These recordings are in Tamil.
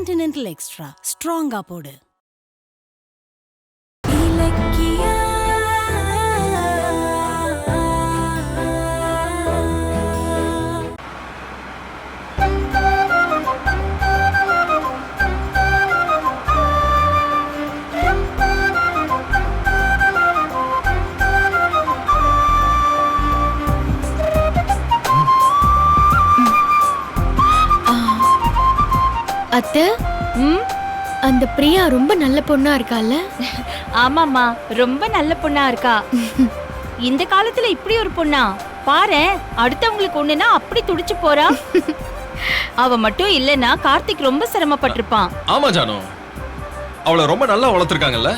கான்டினென்டல் எக்ஸ்ட்ரா ஸ்ட்ராங்கா போடு. அத்தை, அந்த பிரியா ரொம்ப நல்ல பொண்ணா இருக்கால? ஆமாமா, ரொம்ப நல்ல பொண்ணா இருக்கா. இந்த காலத்துல இப்படி ஒரு பொண்ணா பாரு. அடுத்தவங்களுக்கு ஒண்ணுனா அப்படி துடிச்சு போறா. அவ மட்டும் இல்லனா கார்த்திக் ரொம்ப சிரமப்பட்டிருப்பான். ஆமா ஜானு, அவளை ரொம்ப நல்லா வளர்த்திருக்காங்கல்ல.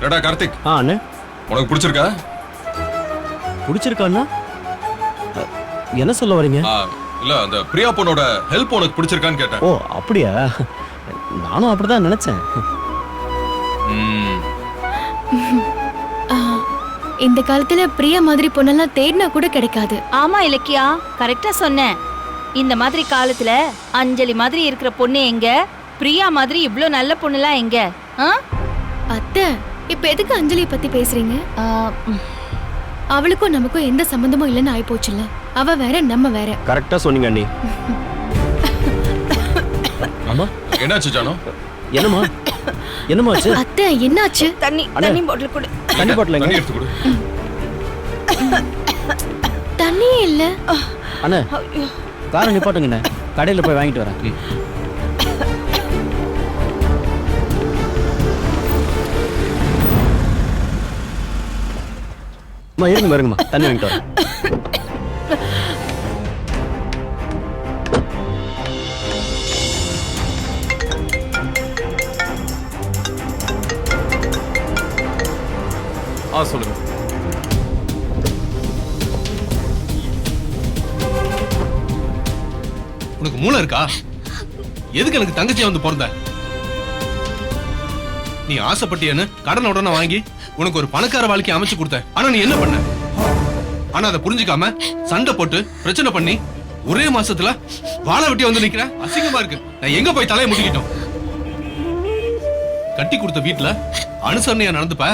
ஏடா கார்த்திக், அண்ணே உனக்கு பிடிச்சிருக்கா? பிடிச்சிருக்கான்னா என்ன சொல்ல வரீங்க? இல்ல, அந்த பிரியா பொண்ணோட ஹெல்ப் உனக்கு பிடிச்சிருக்கான்னு கேட்டேன். ஓ அப்படியா? நானும் அப்படிதான் நினைச்சேன். இந்த காலத்துல பிரியா மாதிரி பொண்ணெல்லாம் தேடினா கூட கிடைக்காது. ஆமா இலக்கியா, கரெக்டா சொன்னேன். இந்த மாதிரி காலத்துல அஞ்சலி மாதிரி இருக்கிற பொண்ணு எங்க, பிரியா மாதிரி இவ்ளோ நல்ல பொண்ணுலாம் எங்க? அத்தை, இப்ப எதுக்கு அஞ்சலியை பத்தி பேசுறீங்க? அவளுக்கும் நமக்கும் எந்த சம்பந்தமும் இல்லைன்னு ஆயிப்போச்சுல்ல. அவ வேற, நம்ம வேற. கரெக்டா சொன்னீங்க அண்ணி. ஆமா, என்னாச்சு ஜானு? என்னம்மா என்னமாச்சு? அத்தை, என்னாச்சு? தண்ணி பாட்டில் கொடு. தண்ணி பாட்டில் தண்ணி எடுத்து கொடு. தண்ணியே இல்ல. அண்ணா, காரை நிப்பாட்டுங்கண்ணே, கடையில போய் வாங்கிட்டு வரேன். இருங்கம்மா, தண்ணி வாங்கிட்டு வரேன். சொல்லுங்க. உனக்கு மூளை இருக்கா? எதுக்கு எனக்கு தங்கச்சியா வந்து பிறந்த? நீ ஆசைப்பட்டியன்னு கடன் உடனே வாங்கி உனக்கு ஒரு பணக்கார வாழ்க்கை அமைச்சு கொடுத்த. ஆனா நீ என்ன பண்ண? ஆனா அதை புரிஞ்சுக்காம சண்டை போட்டு பிரச்சனை பண்ணி ஒரே மாசத்துல வாழை வெட்டி வந்து நிக்கிற. அசிங்கமா இருக்கு. நான் எங்க போய் தலையை முடிக்கிட்டோம்? கட்டி கொடுத்த வீட்டுல அனுசரணையா நடந்துப்ப.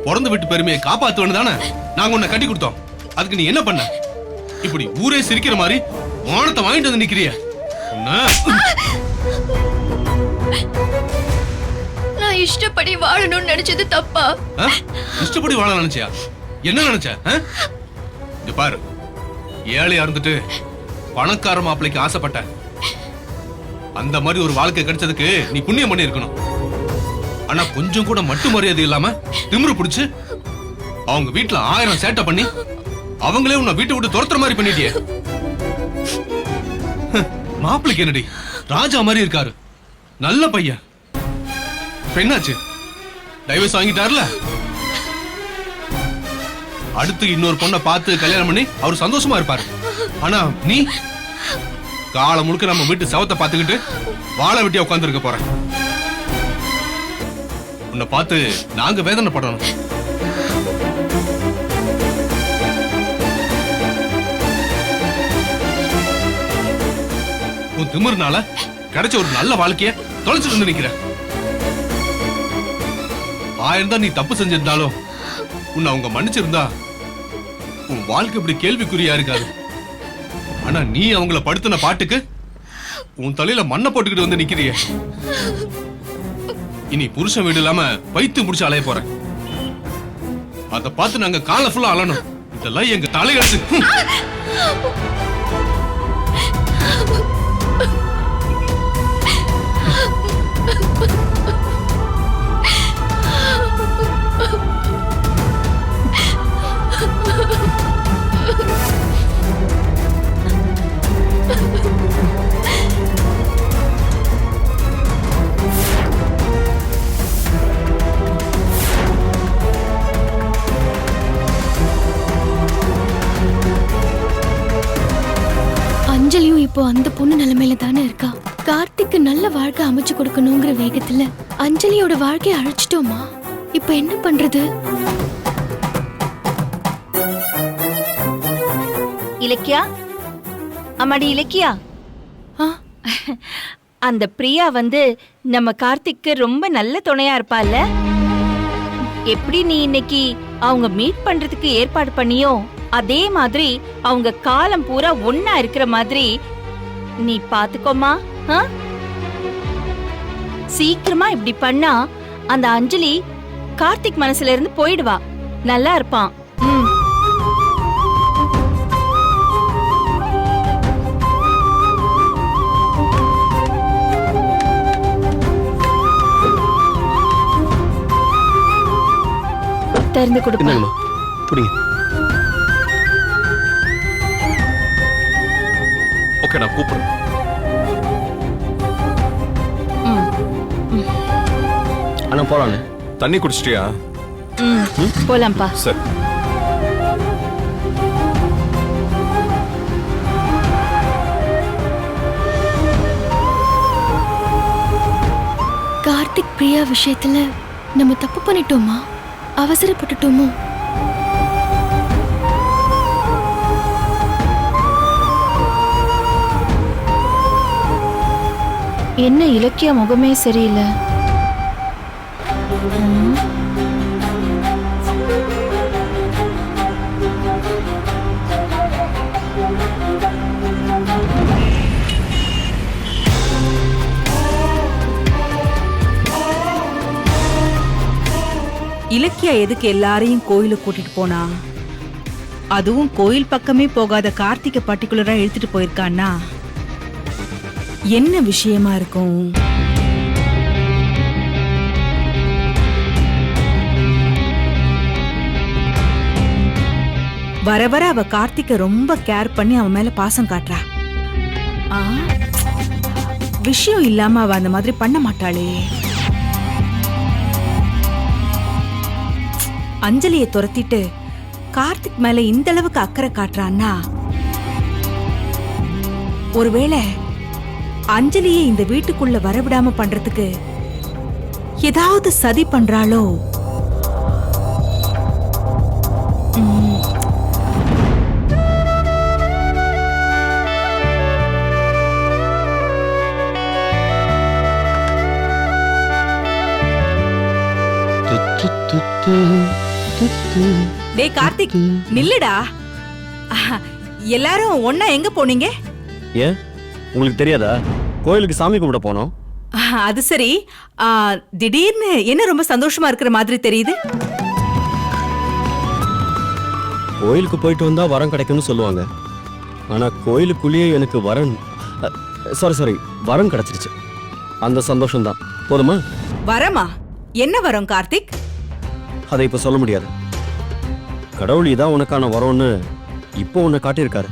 பிறந்து விட்டு பெருமையை காப்பாத்துவனு தானே நாங்க உன்னை கட்டி கொடுத்தோம். அதுக்கு நீ என்ன பண்ண? இப்படி ஊரே சிரிக்கிற மாதிரி மானத்தை வாங்கிட்டு வந்து நிக்கிறிய. நான் இஷ்டப்படி வாழணும்னு நினைச்சது தப்பா? இஷ்டப்படி வாழ நினைச்சியா? என்ன நினைச்ச? இங்க பாரு, ஏழையா இருந்துட்டு பணக்கார மாப்பிளைக்கு ஆசைப்பட்ட. அந்த மாதிரி ஒரு வாழ்க்கை கிடைச்சதுக்கு நீ புண்ணியம் பண்ணி இருக்கணும். ஆனா கொஞ்சம் கூட மட்டு மரியாதை இல்லாம திமிரு பிடிச்சு அவங்க வீட்டுல 1000 சேட்டை பண்ணி அவங்களே உன்னை வீட்டை விட்டு துரத்துற மாதிரி பண்ணிட்டியே. மாப்பிளைக்கு என்னடி ராஜா மாதிரி இருக்காரு, நல்ல பையன். பெண்ணாச்சு டைவர்ஸ் வாங்கிட்டார்ல. அடுத்து இன்னொரு பொண்ணை பார்த்து கல்யாணம் பண்ணி அவர் சந்தோஷமா இருப்பாரு. ஆனா நீ காலம் முழுக்க நம்ம வீட்டு சவத்தை பார்த்துக்கிட்டு வாழை வெட்டியா உட்கார்ந்து இருக்க போற. உன்னை பார்த்து நாங்க வேதனைப்படணும். உன் திமிர்னால கிடைச்ச ஒரு நல்ல வாழ்க்கைய தொலைச்சிட்டு வந்து நிக்கிற. 1000 தான் நீ தப்பு செஞ்சிருந்தாலும் உன்னை அவங்க மன்னிச்சிருந்தா உன் வாழ்க்கை இப்படி கேள்விக்குறியா இருக்காது. ஆனா நீ அவங்கள படுத்தின பாட்டுக்கு உன் தலையில மண்ணை போட்டுக்கிட்டு வந்து நிக்கிறிய. இனி புருஷன் வீடு இல்லாம வைத்து முடிச்சு அலைய போறேன். அத பார்த்து நாங்க கால ஃபுல்லா அலணும். இதெல்லாம் எங்க தலையெழுத்து. அஞ்சலியும் இப்போ அந்த பொண்ணு நிலைமையில தானே இருக்கா. கார்த்திக்கு நல்ல வாழ்க்கை அமைச்சு கொடுக்கணுங்கிற வேகத்துல அஞ்சலியோட வாழ்க்கையை அழைச்சிட்டோமா? இப்ப என்ன பண்றது? இலக்கியா, அம்மாடி இலக்கியா, அந்த பிரியா வந்து நம்ம கார்த்திக்கு ரொம்ப நல்ல துணையா இருப்பால்ல. எப்படி நீ இன்னைக்கு அவங்க மீட் பண்றதுக்கு ஏற்பாடு பண்ணியோ அதே மாதிரி அவங்க காலம் பூரா ஒன்னா இருக்கிற மாதிரி நீ பாத்துக்கோமா. சீக்கிரமா இப்படி பண்ணா அந்த அஞ்சலி கார்த்திக் மனசுல இருந்து போயிடுவா. நல்லா இருப்பான். திறந்து கொடுப்பா. ஓகே, நான் கூப்பிடுறேன். அண்ணா போலாண்ணே. தண்ணி குடிச்சிட்டியா? போலாம்ப்பா. சரி. கார்த்திக் பிரியா விஷயத்துல நம்ம தப்பு பண்ணிட்டோமா, அவசரப்பட்டுட்டோமோ? என்ன இலக்கிய முகமே சரியில்லை. இலக்கியா எதுக்கு எல்லாரையும் கோயிலுக்கு கூட்டிட்டு போனா? அதுவும் கோயில் பக்கமே போகாத கார்த்திகை பர்டிகுலரா எடுத்துட்டு போயிருக்கான்னா என்ன விஷயமா இருக்கும்? வர வர அவ கார்த்திகை ரொம்ப கேர் பண்ணி அவன் மேல பாசம் காட்டுறா. விஷயம் இல்லாம அவ அந்த மாதிரி பண்ண மாட்டாளே. அஞ்சலியை துரத்திட்டு கார்த்திக் மேல இந்த அளவுக்கு அக்கறை காட்டுறான்னா ஒருவேளை அஞ்சலியை இந்த வீட்டுக்குள்ள வரவிடாம பண்றதுக்கு ஏதாவது சதி பண்றாளோ? டேய் கார்த்திக், நில்லுடா. எல்லாரும் ஒன்னா எங்க போனீங்க? ஏன் உங்களுக்கு தெரியாதா? கோயிலுக்கு சாமி கும்பிட போனோம். அது சரி, திடீர்னு என்ன ரொம்ப சந்தோஷமா இருக்கிற மாதிரி தெரியுது? கோயிலுக்கு போயிட்டு வந்தா வரம் கிடைக்கும்னு சொல்லுவாங்க. ஆனா கோயிலுக்குள்ளேயே எனக்கு வரம் கிடைச்சிருச்சு. அந்த சந்தோஷம் தான். போதுமா? வரமா? என்ன வரம் கார்த்திக்? அதை இப்ப சொல்ல முடியாது. கடவுள் இதான் உனக்கான வரம்னு இப்போ உன்னை காட்டியிருக்காரு.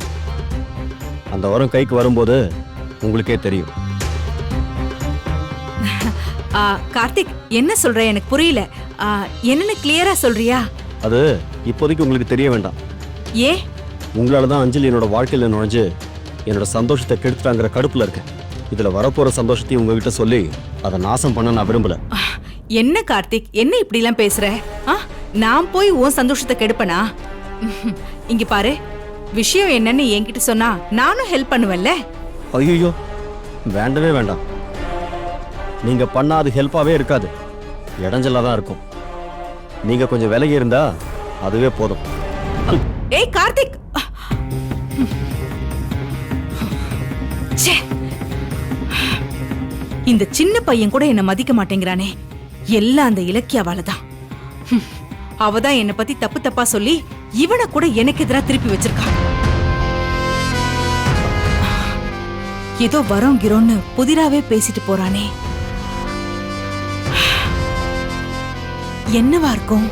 அந்த வரம் கைக்கு வரும்போது உங்களுக்கே தெரியும். கார்த்திக், என்ன சொல்ற? எனக்கு புரியல. என்னன்னு கிளியரா சொல்றியா? அது இப்போதைக்கு உங்களுக்கு தெரிய வேண்டாம். ஏ? உங்களாலதான் அஞ்சலி என்னோட வாழ்க்கையில நுழைஞ்சு என்னோட சந்தோஷத்தை கெடுத்துட்டாங்கிற கடுப்புல இருக்கேன். இதுல வரப்போற சந்தோஷத்தையும் உங்ககிட்ட சொல்லி அதை நாசம் பண்ண நான் விரும்பல. என்ன கார்த்திக், என்ன இப்படி எல்லாம் பேசுற? நான் போய் உன் சந்தோஷத்தை கெடுப்பனா? இங்க பாரு, விஷயம் என்னன்னு என்கிட்ட சொன்னா நானும் ஹெல்ப் பண்ணுவேன்ல. ஐயோ, வேண்டவே வேண்டாம். நீங்க பண்ணா அது ஹெல்ப்பாவே இருக்காது, இடைஞ்சலா தான் இருக்கும். நீங்க கொஞ்சம் விலகி இருந்தா அதுவே போதும். ஏய் கார்த்திக், இந்த சின்ன பையன் கூட என்ன மதிக்க மாட்டேங்கிறானே. எல்லாம் அந்த இலக்கியாவாலதான். அவதான் என்ன பத்தி தப்பு தப்பா சொல்லி இவனை கூட எனக்கு எதிராக திருப்பி வச்சிருக்கா. ஏதோ வரோம் கிரோன்னு புதிராவே பேசிட்டு போறானே. என்னவா இருக்கும்?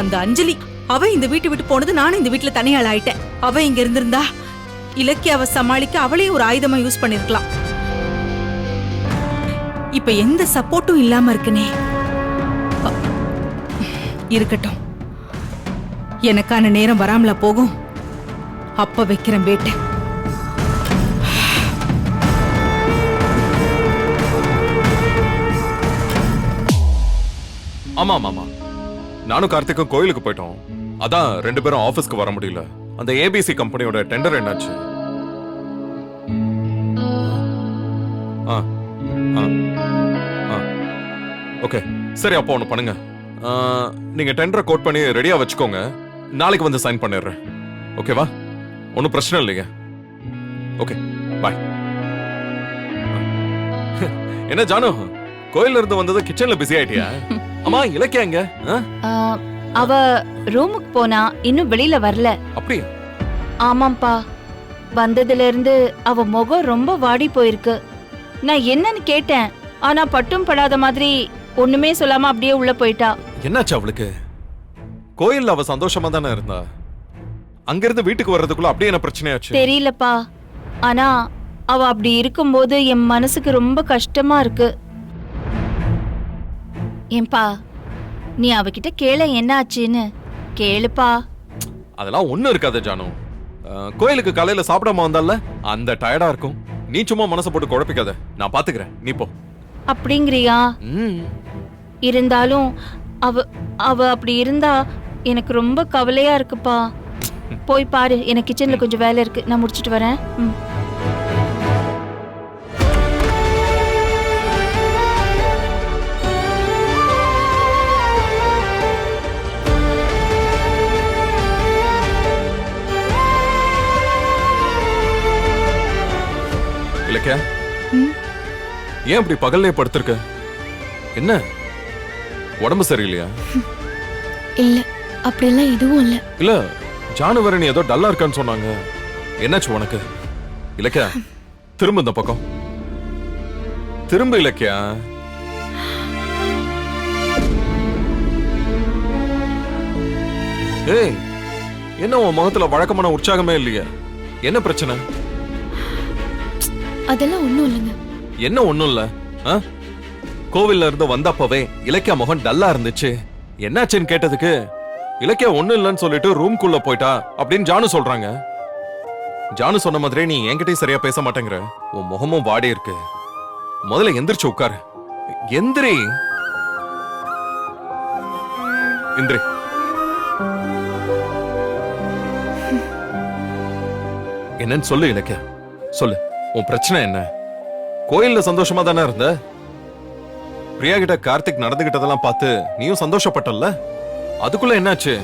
அந்த அஞ்சலி, அவ இந்த வீட்டு விட்டு போனது நானும் இந்த வீட்டுல தனியாள் ஆயிட்டேன். அவ இங்க இருந்திருந்தா இலக்கியாவை சமாளிக்க அவளே ஒரு ஆயுதமா யூஸ் பண்ணிருக்கலாம். இப்ப எந்த சப்போர்ட்டும் இல்லாம இருக்குனே. இருக்கட்டும், எனக்கான நேரம் வராமலா போகும். அப்ப வைக்கிறேன் வேட்டை. ஆமா மாமா, நானும் கார்த்திக்கும் கோயிலுக்கு போயிட்டோம். அதான் 2 பேரும் ஆபீஸ்க்கு வர முடியல. அந்த ஏபிசி கம்பெனியோட டெண்டர் என்னாச்சு? ஆ ஆ ஆ ஓகே, சரி அப்போ ஒன்று பண்ணுங்க. நீங்க டெண்டரை கோட் பண்ணி ரெடியா வச்சுக்கோங்க. நாளைக்கு வந்து சைன் பண்ணிடுறேன். ஓகேவா? ஒன்றும் பிரச்சனை இல்லைங்க. Okay bye. என்ன ஜானு, கோயில்ல இருந்து வந்தது கிச்சன்ல பிஸி ஆயிட்டியா? அம்மா இலக்கியா எங்க? அவ ரூமுக்கு போனா இன்னும் வெளியில வரல. அப்படியா? ஆமாப்பா, வந்ததுல இருந்து அவ முகம் ரொம்ப வாடி போயிருக்கு. நான் என்னன்னு கேட்டேன், ஆனா பட்டும் படாத மாதிரி ஒண்ணுமே சொல்லாம அப்படியே உள்ள போயிட்டா. என்னாச்சு அவளுக்கு? கோயில்ல அவ சந்தோஷமா தானே இருந்தா. அங்கிருந்து வீட்டுக்கு வர்றதுக்குள்ள அப்படியே என்ன பிரச்சனையாச்சு? தெரியலப்பா, ஆனா அவ அப்படி இருக்கும்போது என் மனசுக்கு ரொம்ப கஷ்டமா இருக்கு. ஏன்பா, நீ அவகிட்ட கேள என்ன ஆச்சுன்னு. கேளுப்பா. அதெல்லாம் ஒண்ணும் இருக்காது ஜானு. கோயிலுக்கு காலையில சாப்பிடாம வந்தால அந்த டயர்டா இருக்கும். நீ சும்மா மனசை போட்டு குழப்பிக்காத, நான் பாத்துக்கிறேன், நீ போ. அப்படிங்கிறியா? இருந்தாலும் அவ அவ அப்படி இருந்தா எனக்கு ரொம்ப கவலையா இருக்குப்பா. போய் பாரு, எனக்கு கிச்சன்ல கொஞ்சம் வேலை இருக்கு, நான் முடிச்சிட்டு வரேன். இலக்கியா, ஏன் அப்படி பகல்லே படுத்திருக்க? என்ன உடம்பு சரியில்லையா? இல்ல, அப்படியெல்லாம் எதுவும் இல்ல. இல்ல, ஜானுவரன் ஏதோ டல்லா இருக்கான்னு சொன்னாங்க. என்னாச்சு உனக்கு? இலக்கியா, திரும்ப இந்த பக்கம் திரும்ப. இலக்கியா, ஏய், என்ன உன் முகத்துல வழக்கமான உற்சாகமே இல்லையா? என்ன பிரச்சனை? அதெல்லாம் ஒண்ணும் இல்லைங்க. என்ன ஒண்ணும் இல்ல? கோவில்ல இருந்து வந்தப்பவே இலக்கியா முகம் டல்லா இருந்துச்சு. என்னாச்சுன்னு கேட்டதுக்கு இலக்கியா ஒண்ணும் இல்லைன்னு சொல்லிட்டு ரூம்குள்ள போயிட்டா அப்படின்னு ஜானு சொல்றாங்க. ஜானு சொன்ன மாதிரி நீ என்கிட்டயும் சரியா பேச மாட்டேங்கிற. உன் முகமும் வாடி இருக்கு. முதல்ல எந்திரிச்சு உட்காரு. எந்திரி எந்திரி. என்னன்னு சொல்லு இலக்கியா, சொல்லு. உன் பிரச்சனை என்ன? கோயில்ல சந்தோஷமா தானே இருந்த. பிரியா கிட்ட கார்த்திக் நடந்துகிட்டதெல்லாம் பார்த்து நீயும் சந்தோஷப்பட்டல்ல. அதுக்குள்ள என்னாச்சு?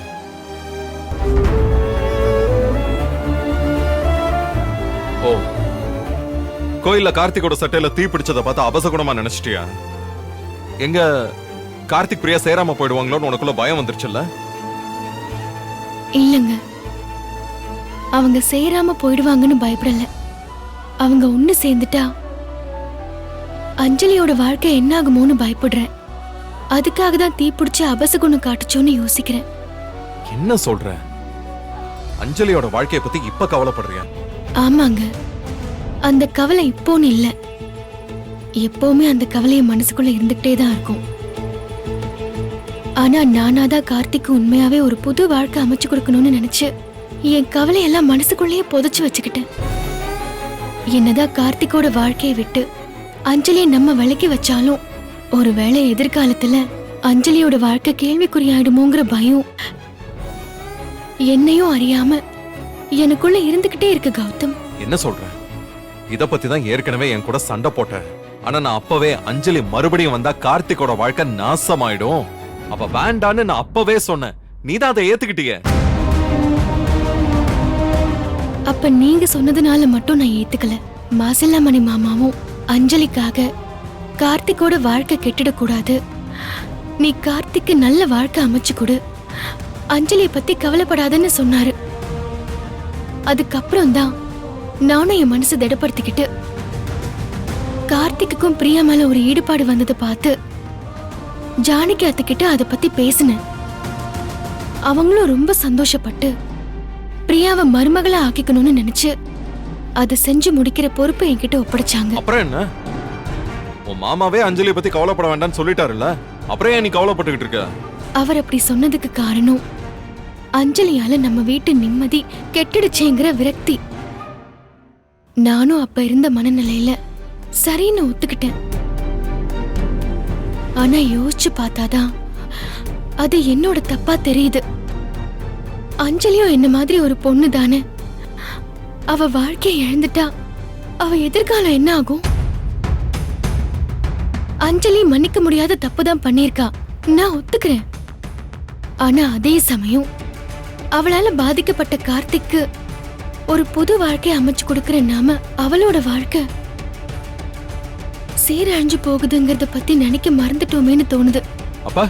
ஓ, கோயில்ல கார்த்திகோட சட்டையில தீ பிடிச்சத பார்த்து அபசகுணமா நினைச்சிட்டியா? எங்க கார்த்திக் பிரியா சேராம போயிடுவாங்களோன்னு உனக்குள்ள பயம் வந்துருச்சுல்ல? இல்லங்க, அவங்க சேராம போயிடுவாங்கன்னு பயப்படல. அவங்க ஒண்ணு சேர்ந்துட்டா அஞ்சலியோட வாழ்க்கை என்ன ஆகுமோன்னு பயப்படுறேன். அதுக்காக தான் தீப்பிடிச்சு அபசகுணம் காட்டுச்சோன்னு யோசிக்கிறேன். என்ன சொல்ற? அஞ்சலியோட வாழ்க்கைய பத்தி இப்ப கவலைப்படுறியா? ஆமாங்க, அந்த கவலை இப்போன்னு இல்ல, எப்பவுமே அந்த கவலைய மனசுக்குள்ள இருந்துகிட்டே தான் இருக்கும். ஆனா நானாதான் கார்த்திக்கு உண்மையாவே ஒரு புது வாழ்க்கை அமைச்சு கொடுக்கணும்னு நினைச்சு என் கவலையெல்லாம் மனசுக்குள்ளேயே புதைச்சு வச்சுக்கிட்டேன். என்னதான் கார்த்திகோட வாழ்க்கையை விட்டு அஞ்சலியை நம்ம விலக்கி வச்சாலும் ஒருவேளை எதிர்காலத்துல அஞ்சலியோட வாழ்க்கை கேள்விக்குறியாயிடுமோங்கிற பயம் என்னையும் அறியாம எனக்குள்ள இருந்துகிட்டே இருக்கு கௌதம். என்ன சொல்ற? இத பத்தி தான் ஏற்கனவே என் கூட சண்டை போட்ட. ஆனா நான் அப்பவே அஞ்சலி மறுபடியும் வந்தா கார்த்திகோட வாழ்க்கை நாசமாயிடும், அப்ப வேண்டான்னு நான் அப்பவே சொன்னேன். நீதான் அதை ஏத்துக்கிட்டிய. அப்ப நீங்க சொன்னதுனால மட்டும் நான் ஏத்துக்கல. மாசில்லாமணி மாமாவும் அஞ்சலிக்காக கார்த்திகோட வாழ்க்கை கெட்டிடக்கூடாது, நீ கார்த்திக்கு நல்ல வாழ்க்கை அமைச்சு கொடு, அஞ்சலியை பத்தி கவலைப்படாதன்னு சொன்னாரு. அதுக்கப்புறம் தான் நானும் என் மனசு திடப்படுத்திக்கிட்டு கார்த்திக்குக்கும் பிரியா மேல ஒரு ஈடுபாடு வந்ததை பார்த்து ஜானகி அத்தைக்கிட்ட அதை பத்தி பேசினேன். அவங்களும் ரொம்ப சந்தோஷப்பட்டு பிரியாவை மருமகளா ஆக்கிக்கணும்னு நினைச்சு அதை செஞ்சு முடிக்கிற பொறுப்பை என்கிட்ட ஒப்படைச்சாங்க. அப்புறம் என்ன? உன் மாமாவே அஞ்சலியை பத்தி கவலைப்பட வேண்டாம்னு சொல்லிட்டாருல்ல, அப்புறம் ஏன் நீ கவலைப்பட்டுக்கிட்டு இருக்க? அவர் அப்படி சொன்னதுக்கு காரணம் அஞ்சலியால நம்ம வீட்டு நிம்மதி கெட்டுடுச்சேங்கிற விரக்தி. நானும் அப்ப இருந்த மனநிலையில சரின்னு ஒத்துக்கிட்டேன். ஆனா யோசிச்சு பார்த்தாதான் அது என்னோட தப்பா தெரியுது. அஞ்சலியும் என்ன மாதிரி ஒரு பொண்ணு தானே. அவ வாழ்க்கையை இழந்துட்டா அவ எதிர்காலம் என்ன ஆகும்? அஞ்சலி மன்னிக்க முடியாத தப்புதான் பண்ணிருக்கா, நான் ஒத்துக்கிறேன். ஆனா அதே சமயம் அவளால பாதிக்கப்பட்ட கார்த்திக்கு ஒரு புது வாழ்க்கையை அமைச்சு கொடுக்கிற நாம அவளோட வாழ்க்கை சீரழிஞ்சு போகுதுங்கிறத பத்தி நினைக்க மறந்துட்டோமேன்னு தோணுது. அப்ப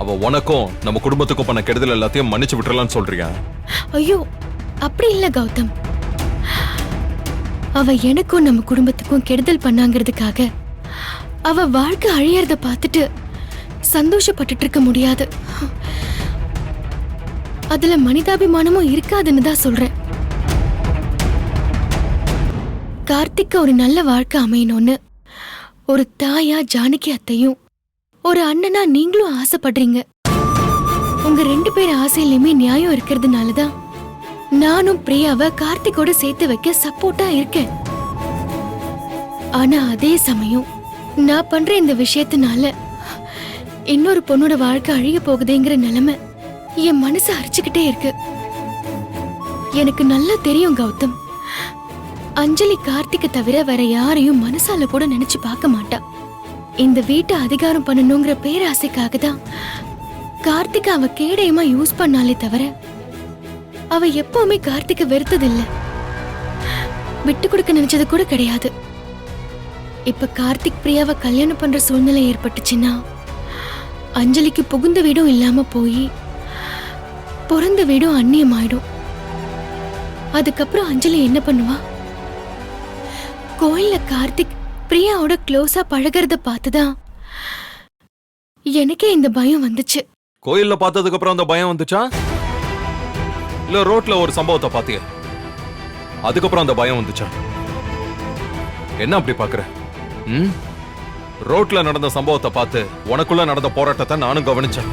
அவ உனக்கும் நம்ம குடும்பத்துக்கும் பண்ண கெடுதல் எல்லாத்தையும் மன்னிச்சு விட்டுறலாம்னு சொல்றியா? ஐயோ, அப்படி இல்ல கௌதம். அவ எனக்கும் நம்ம குடும்பத்துக்கும் கெடுதல் பண்ணாங்கிறதுக்காக அவ வாழ்க்கை அழியறத பார்த்துட்டு சந்தோஷப்பட்டுட்டு இருக்க முடியாது. அதுல மனிதாபிமானமும் இருக்காதுன்னு தான் சொல்றேன். கார்த்திக்கு ஒரு நல்ல வாழ்க்கை அமையணும்னு ஒரு தாயா ஜானகி அத்தையும் ஒரு அண்ணனா நீங்களும் ஆசைப்படுறீங்க. உங்க 2 பேர் ஆசையிலுமே நியாயம் இருக்கிறதுனாலதான் நானும் பிரியாவை கார்த்திகோட சேர்த்து வைக்க சப்போர்ட்டா இருக்கேன். ஆனா அதே சமயம் நான் பண்ற இந்த விஷயத்தினால இன்னொரு பொண்ணோட வாழ்க்கை அழிய போகுதுங்கிற நிலைமை என் மனசை அரிச்சுக்கிட்டே இருக்கு. எனக்கு நல்லா தெரியும் கௌதம், அஞ்சலி கார்த்திகை தவிர வேற யாரையும் மனசால கூட நினைச்சு பார்க்க மாட்டா. இந்த வீட்டை அதிகாரம் பண்ணணுங்கிற பேராசைக்காக தான் கார்த்திகை அவ கேடயமா யூஸ் பண்ணாலே தவிர அவ எப்பவுமே கார்த்திகை வெறுத்ததில்ல, விட்டு கொடுக்க நினைச்சது கூட கிடையாது. இப்ப கார்த்திக் பிரியாவை கல்யாணம் பண்ற சூழ்நிலை ஏற்பட்டுச்சுன்னா அஞ்சலிக்கு புகுந்த வீடும் இல்லாம போய் பிறந்த வீடும் அந்நியமாயிடும். அதுக்கப்புறம் அஞ்சலி என்ன பண்ணுவா? கோயில்ல கார்த்திக் பிரியாவோட க்ளோஸா பழகிறத பார்த்துதான் எனக்கே இந்த பயம் வந்துச்சு. கோயில்ல பார்த்ததுக்கு அப்புறம் அந்த பயம் வந்துச்சா, இல்ல ரோட்ல ஒரு சம்பவத்தை பாத்திய அதுக்கப்புறம் அந்த பயம் வந்துச்சா? என்ன அப்படி பாக்குற? ரோட்ல நடந்த சம்பவத்தை பார்த்து உனக்குள்ள நடந்த போராட்டத்தை நானும் கவனிச்சேன்.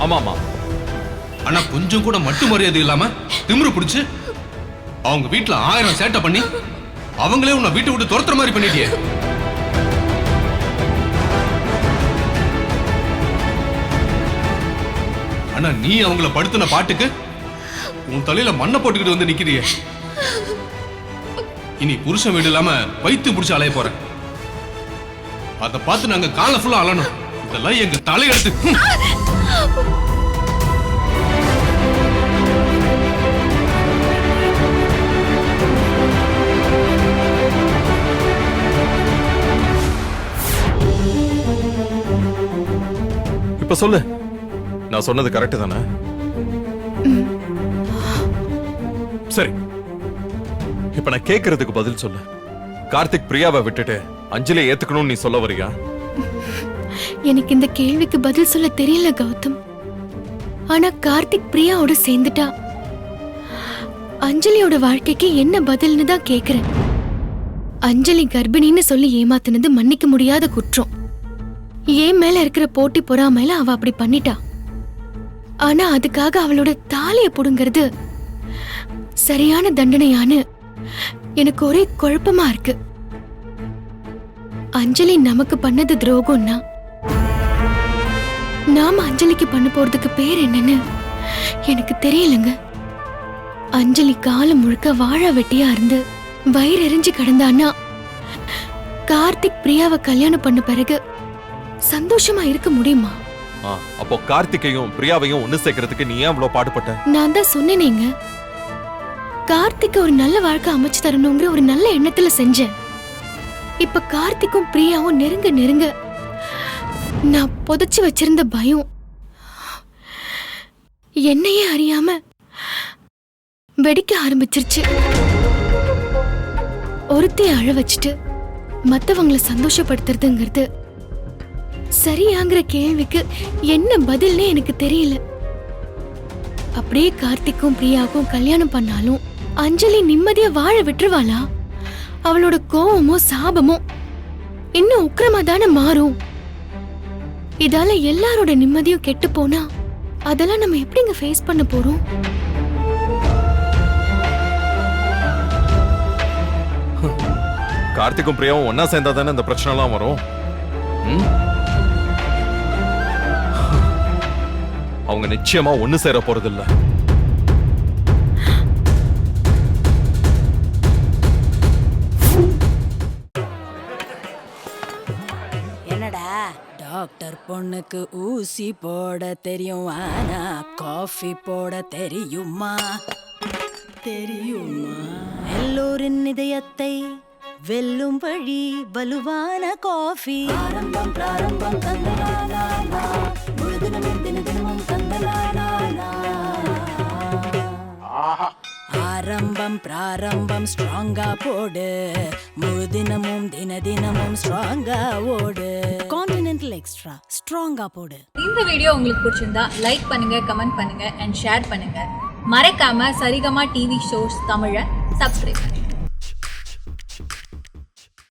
ஆமாமா, ஆனா கொஞ்சம் கூட மட்டு மரியாதை இல்லாம திமிரு பிடிச்சு அவங்க வீட்டுல 1000 சேட்டை பண்ணி அவங்களே உன்னை வீட்டை விட்டு துரத்துற மாதிரி பண்ணிட்டியே. ஆனா நீ அவங்கள படுத்தின பாட்டுக்கு உன் தலையில மண்ணை போட்டுக்கிட்டு வந்து நிக்கிறியே. இனி புருஷன் வீடு இல்லாம வைத்து பிடிச்சு அலைய போறேன். அதை பார்த்து நாங்க காலை ஃபுல்லா அலணும். இதெல்லாம் எங்க தலையெடுத்து. இப்ப சொல்லு, நான் சொன்னது கரெக்ட் தானே? சரி, இப்ப நான் கேக்குறதுக்கு பதில் சொல்லு. கார்த்திக் பிரியாவை விட்டுட்டு அஞ்சலியை ஏத்துக்கணும்னு நீ சொல்ல வரியா? எனக்கு இந்த கேள்விக்கு பதில் சொல்ல தெரியல கௌதம். ஆனா கார்த்திக் பிரியாவோட சேர்ந்துட்டா அஞ்சலியோட வாழ்க்கைக்கு என்ன பதில்னு தான் கேக்குறேன். அஞ்சலி கர்ப்பிணின்னு சொல்லி ஏமாத்தினது மன்னிக்க முடியாத குற்றம். ஏன் மேல இருக்கிற போட்டி பொறாமையில அவ அப்படி பண்ணிட்டா. ஆனா அதுக்காக அவளோட தாலிய புடுங்கிறது சரியான தண்டனையான்னு எனக்கு ஒரே குழப்பமா இருக்கு. அஞ்சலி நமக்கு பண்ணது துரோகம்னா நாம அஞ்சலிக்கு பண்ண போறதுக்கு பேர் என்னன்னு எனக்கு தெரியலங்க. அஞ்சலி காலம் முழுக்க வாழ வெட்டியா இருந்து வயிறு எரிஞ்சு கிடந்தான்னா கார்த்திக் பிரியாவை கல்யாணம் பண்ண பிறகு சந்தோஷமா இருக்க முடியுமா? அப்போ கார்த்திகையும் பிரியாவையும் ஒண்ணு சேர்க்கறதுக்கு நீ ஏன் அவ்வளவு பாடுபட்ட? நான் தான் சொன்னேனேங்க, கார்த்திக் ஒரு நல்ல வாழ்க்கை அமைச்சு தரணுங்கிற ஒரு நல்ல எண்ணத்துல செஞ்சேன். இப்ப கார்த்திக்கும் பிரியாவும் நெருங்க நெருங்க நான் புதைச்சு வச்சிருந்த பயம் என்னையே அறியாம வெடிக்க ஆரம்பிச்சிருச்சு. ஒருத்தைய அழ வச்சுட்டு மத்தவங்களை சந்தோஷப்படுத்துறதுங்கிறது சரியாங்கிற கேள்விக்கு என்ன பதில்னே எனக்கு தெரியல. அப்படியே கார்த்திக்கும் பிரியாவுக்கும் கல்யாணம் பண்ணாலும் அஞ்சலி நிம்மதியா வாழ விட்டுருவாளா? அவளோட கோவமோ சாபமோ இன்னும் உக்கிரமா தானே மாறும். இதால எல்லாரோட நிம்மதியும் கெட்டு போனா அதெல்லாம் நம்ம எப்படிங்க ஃபேஸ் பண்ண போறோம்? கார்த்திக்கும் பிரியாவும் ஒன்னா சேர்ந்தா தானே இந்த பிரச்சனை எல்லாம் வரும். அவங்க நிச்சயமா ஒண்ணு சேர போறதில்ல. என்னடா டாக்டர் பொண்ணுக்கு ஊசி போட தெரியும், ஆனா காஃபி போட தெரியுமா? தெரியுமா? எல்லோரின் இதயத்தை வெல்லும் வழி வலுவான காஃபி. ஆரம்பம் பிராரம்பம் தந்தனானா, முழுதினமும் தினதினமும் தந்தனானா. ஆரம்பம் பிராரம்பம் ஸ்ட்ராங்கா போடு, முழுதினமும் தினதினமும் ஸ்ட்ராங்கா ஓடு. கான்டினென்டல் எக்ஸ்ட்ரா ஸ்ட்ராங்கா போடு. இந்த வீடியோ உங்களுக்கு பிடிச்சிருந்தா லைக் பண்ணுங்க, கமெண்ட் பண்ணுங்க அண்ட் ஷேர் பண்ணுங்க. மறக்காம சரிகமா டிவி ஷோஸ் தமிழை சப்ஸ்கிரைப் பண்ணுங்க.